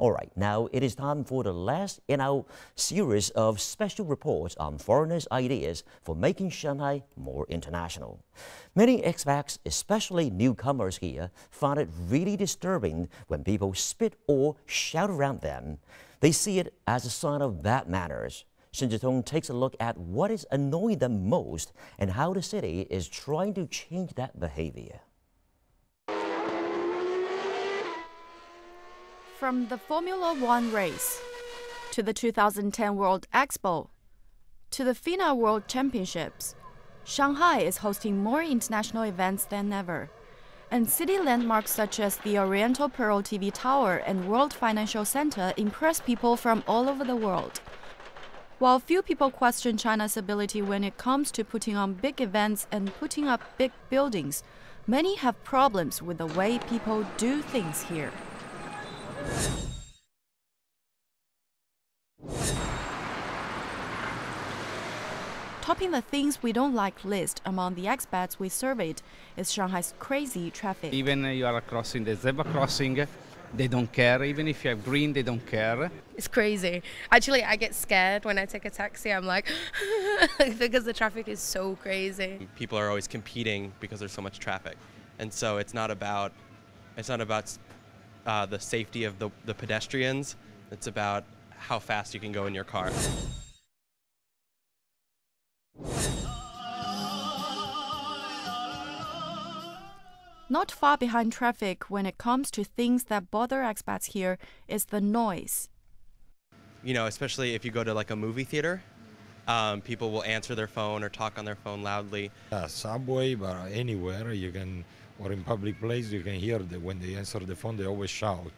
All right, now it is time for the last in our series of special reports on foreigners' ideas for making Shanghai more international. Many expats, especially newcomers here, find it really disturbing when people spit or shout around them. They see it as a sign of bad manners. Shen Zhitong takes a look at what is annoying them most and how the city is trying to change that behavior. From the Formula One race, to the 2010 World Expo, to the FINA World Championships, Shanghai is hosting more international events than ever. And city landmarks such as the Oriental Pearl TV Tower and World Financial Center impress people from all over the world. While few people question China's ability when it comes to putting on big events and putting up big buildings, many have problems with the way people do things here. Topping the things we don't like list among the expats we surveyed is Shanghai's crazy traffic. Even you are crossing the zebra crossing, they don't care. Even if you have green, they don't care. It's crazy. Actually, I get scared when I take a taxi. I'm like, because the traffic is so crazy. People are always competing because there's so much traffic. And so it's not about the safety of the pedestrians. It's about how fast you can go in your car. Not far behind traffic when it comes to things that bother expats here is the noise. You know, especially if you go to like a movie theater, people will answer their phone or talk on their phone loudly. Subway, but anywhere you can, or in public place, you can hear that when they answer the phone, they always shout.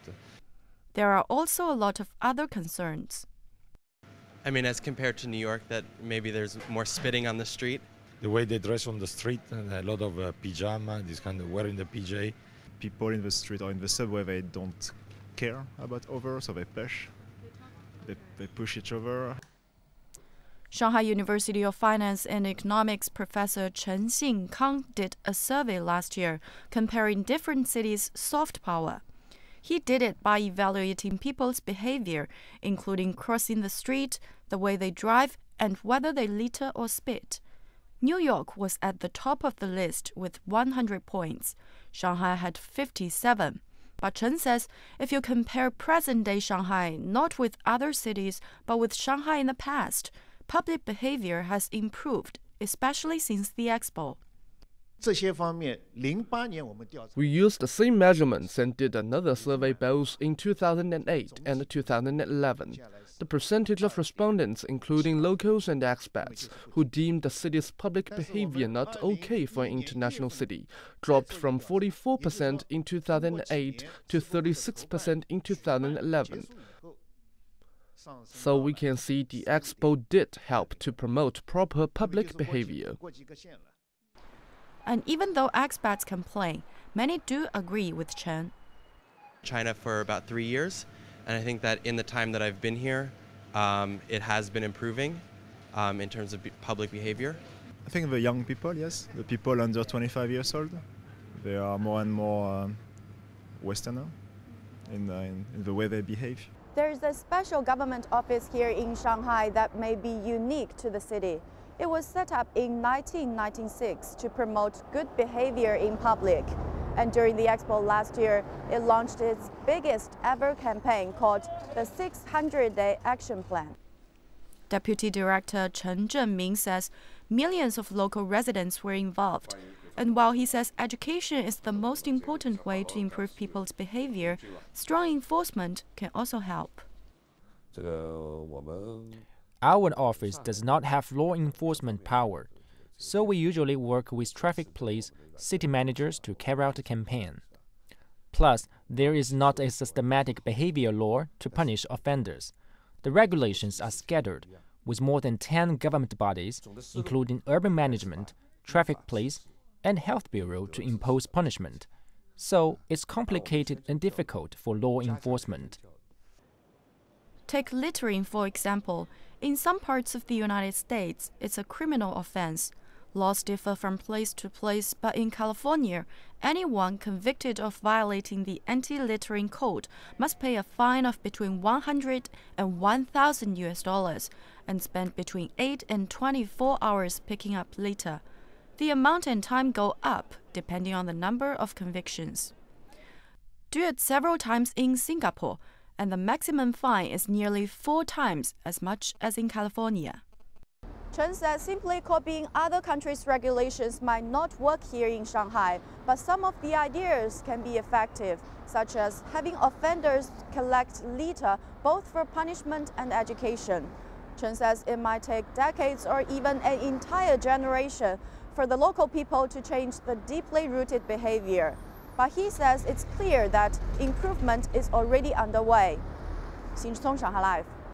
There are also a lot of other concerns. I mean, as compared to New York, that maybe there's more spitting on the street. The way they dress on the street, and a lot of pajama, this kind of wearing the PJ. People in the street or in the subway, they don't care about others, so they push. They push each other. Shanghai University of Finance and Economics professor Chen Xingkang did a survey last year comparing different cities' soft power. He did it by evaluating people's behavior, including crossing the street, the way they drive, and whether they litter or spit. New York was at the top of the list with 100 points. Shanghai had 57. But Chen says if you compare present-day Shanghai not with other cities but with Shanghai in the past, public behavior has improved, especially since the expo. We used the same measurements and did another survey both in 2008 and 2011. The percentage of respondents, including locals and expats, who deemed the city's public behavior not okay for an international city, dropped from 44% in 2008 to 36% in 2011. So we can see the expo did help to promote proper public behavior. And even though expats complain, many do agree with Chen. China for about 3 years, and I think that in the time that I've been here, it has been improving in terms of public behavior. I think the young people, yes, the people under 25 years old, they are more and more Westerner in the way they behave. There's a special government office here in Shanghai that may be unique to the city. It was set up in 1996 to promote good behavior in public. And during the expo last year, it launched its biggest ever campaign called the 600-Day Action Plan. Deputy Director Chen Zhenming says millions of local residents were involved. And while he says education is the most important way to improve people's behavior, strong enforcement can also help. Our office does not have law enforcement power, so we usually work with traffic police, city managers to carry out a campaign. Plus, there is not a systematic behavior law to punish offenders. The regulations are scattered, with more than 10 government bodies, including urban management, traffic police, and health bureau to impose punishment. So it's complicated and difficult for law enforcement. Take littering, for example. In some parts of the United States, it's a criminal offense. Laws differ from place to place, but in California, anyone convicted of violating the anti-littering code must pay a fine of between $100 and $1,000 and spend between 8 and 24 hours picking up litter. The amount and time go up depending on the number of convictions. Do it several times in Singapore, and the maximum fine is nearly 4 times as much as in California. Chen said simply copying other countries' regulations might not work here in Shanghai, but some of the ideas can be effective, such as having offenders collect litter both for punishment and education. Chen says it might take decades or even an entire generation for the local people to change the deeply rooted behavior. But he says it's clear that improvement is already underway. 新中Shanghai Live